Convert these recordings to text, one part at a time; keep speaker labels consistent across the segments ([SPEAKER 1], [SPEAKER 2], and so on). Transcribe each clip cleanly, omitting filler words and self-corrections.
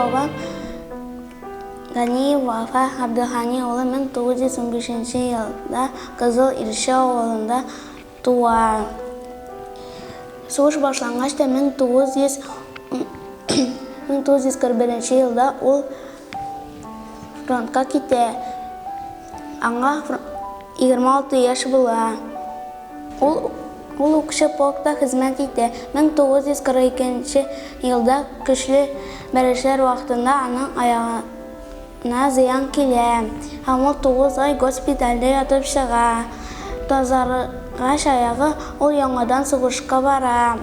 [SPEAKER 1] бабам Ганиев Вафа Абдылхани улы 1915 жылда Қызыл Ирше ауылында туа. Соғыш башланғашта 1941 жылда ол фронтқа кете. Аңға 26 яш була. Ол укшы полкта хезмәт итә. 1942 елда көчле бәрәшләр вакытында аның аяғына зыян килә. Һәм ул 9 ай госпитальдә ятып чыга. Тазарыгач аяғы ул яңадан сугышка бара.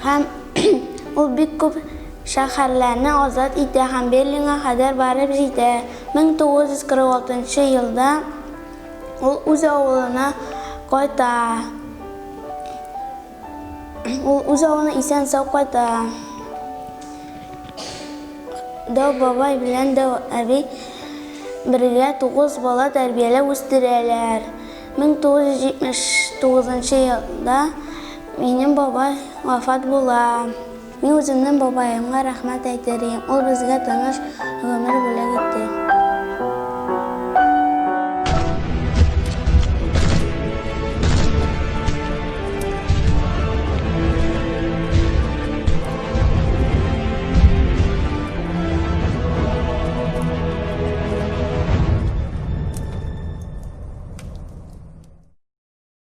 [SPEAKER 1] Һәм ул бик күп шәһәрләрне азат итә һәм Берлинга кадәр барып җитә. 1946 елда ул үз авылына кайта. Ул үз авылына исән-сау кайта. Дәү бабай белән Дәү әби бергә 9 бала тәрбияләп үстерәләр. 1979 елда минем бабай вафат була. Мин үземнең бабаемга рәхмәт әйтәм. Ул безгә тыныч гомер